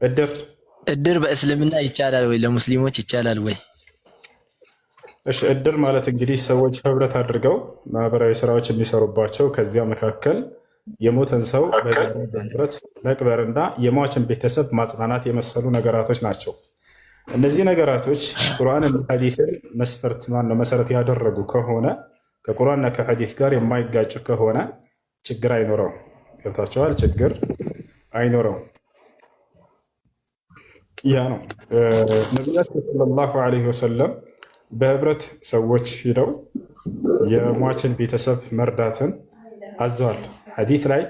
እድር እድር በእስልምና ይቻላል ወይ? ለሙስሊሞች ይቻላል ወይ? እሺ፣ እድር ማለት እንግዲህ ሰዎች ህብረት አድርገው ማህበራዊ ስራዎች የሚሰሩባቸው ከዚያ መካከል የሞተን ሰው በህብረት መቅበርና የሟችን ቤተሰብ ማጽናናት የመሰሉ ነገራቶች ናቸው። እነዚህ ነገራቶች ቁርአንና ሐዲስን መስፈርት ማነው መሰረት ያደረጉ ከሆነ ከቁርአንና ከሐዲስ ጋር የማይጋጩ ከሆነ ችግር አይኖረውም። ገብታችኋል? ችግር አይኖረውም። ያ ነው ነቢያችን ሰለላሁ ዐለይሂ ወሰለም በህብረት ሰዎች ሂደው የሟችን ቤተሰብ መርዳትን አዘዋል። ሐዲስ ላይ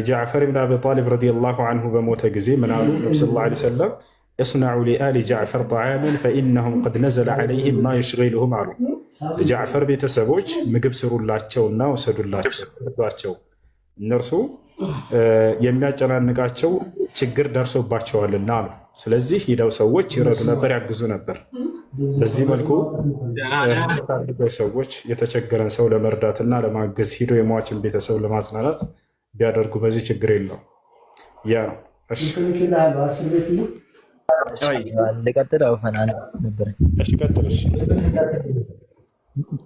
ጃዕፈር ብን አቢ ጣሊብ ረዲየላሁ ዐንሁ በሞተ ጊዜ ምን አሉ? ነቢ ሰለላሁ ዐለይሂ ወሰለም እስነዑ ሊአሊ ጃዕፈር ጠዓመን ፈኢነሁም ቀድ ነዘለ ዐለይሂም ማ ዩሽጊሉሁም አሉ። ለጃዕፈር ቤተሰቦች ምግብ ስሩላቸውና ወሰዱላቸው፣ እነርሱ የሚያጨናንቃቸው ችግር ደርሶባቸዋልና አሉ። ስለዚህ ሂደው ሰዎች ይረዱ ነበር፣ ያግዙ ነበር። በዚህ መልኩ ሰዎች የተቸገረን ሰው ለመርዳትና ለማገዝ ሂዶ የሟችን ቤተሰብ ለማጽናናት ቢያደርጉ በዚህ ችግር የለው። ያ ነው።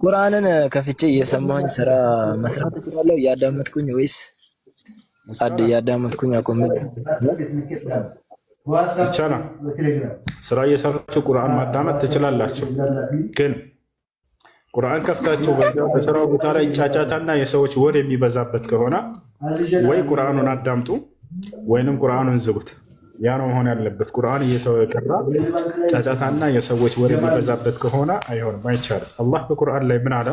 ቁርአንን ከፍቼ እየሰማሁኝ ስራ መስራት እችላለሁ እያዳመጥኩኝ ወይስ እያዳመጥኩኝ አቆም? ይቻላል። ስራ እየሰራችሁ ቁርአን ማዳመጥ ትችላላችሁ። ግን ቁርአን ከፍታችሁ በስራው ቦታ ላይ ጫጫታና የሰዎች ወሬ የሚበዛበት ከሆነ ወይ ቁርአኑን አዳምጡ ወይንም ቁርአኑን ዝጉት። ያ ነው መሆን ያለበት። ቁርአን እየተቀራ ጫጫታና የሰዎች ወሬ የሚበዛበት ከሆነ አይሆንም፣ አይቻልም። አላህ በቁርአን ላይ ምን አለ?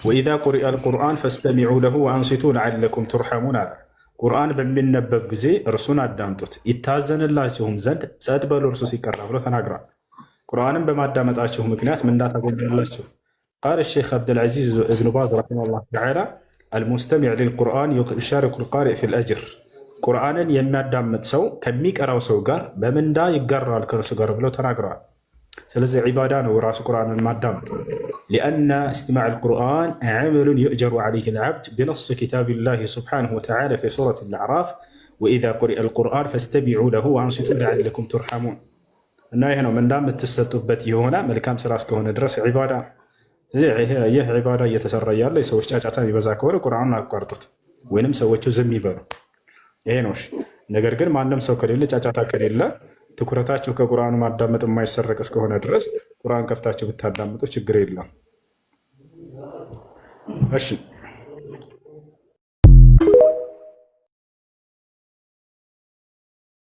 ወኢዛ ቁሪአ አልቁርአን ፈስተሚዑ ለሁ ወአንሲቱ ለዓለኩም ቱርሐሙን አለ። ቁርአን በሚነበብ ጊዜ እርሱን አዳምጡት ይታዘንላችሁም ዘንድ ጸጥ በሉ እርሱ ሲቀራ ብሎ ተናግሯል። ቁርአንን በማዳመጣችሁ ምክንያት ምን እንዳታገኛላችሁ? ቃል ሼክ አብዱልዓዚዝ እብኑ ባዝ ረሒመሁላህ ተዓላ አልሙስተሚዕ ሊልቁርአን ዩሻሪኩ ልቃሪእ ፊል አጅር። ቁርአንን የሚያዳምጥ ሰው ከሚቀራው ሰው ጋር በምንዳ ይጋራል ከእርሱ ጋር ብለው ተናግረዋል። ስለዚህ ዒባዳ ነው ራሱ ቁርአንን ማዳመጥ። ሊአነ እስትማዕ ልቁርአን ዐመሉን ዩእጀሩ ዐለይህ ልዓብድ ቢነስ ኪታቢላህ ሱብሓነሁ ወተዓላ ፊ ሱረት ልአዕራፍ ወኢዛ ቁሪአ ልቁርአን ፈስተሚዑ ለሁ ወአንሲቱ ለዓለኩም ቱርሐሙን። እና ይህ ነው ምንዳ የምትሰጡበት የሆነ መልካም ስራ እስከሆነ ድረስ ዒባዳ። ይህ ዒባዳ እየተሰራ ያለ የሰዎች ጫጫታ የሚበዛ ከሆነ ቁርአኑን አቋርጡት ወይንም ሰዎቹ ዝም ይበሉ። ይሄ ነው። ነገር ግን ማንም ሰው ከሌለ ጫጫታ ከሌለ ትኩረታችሁ ከቁርአኑ ማዳመጥ የማይሰረቅ እስከሆነ ድረስ ቁርአን ከፍታችሁ ብታዳምጡ ችግር የለም። እሺ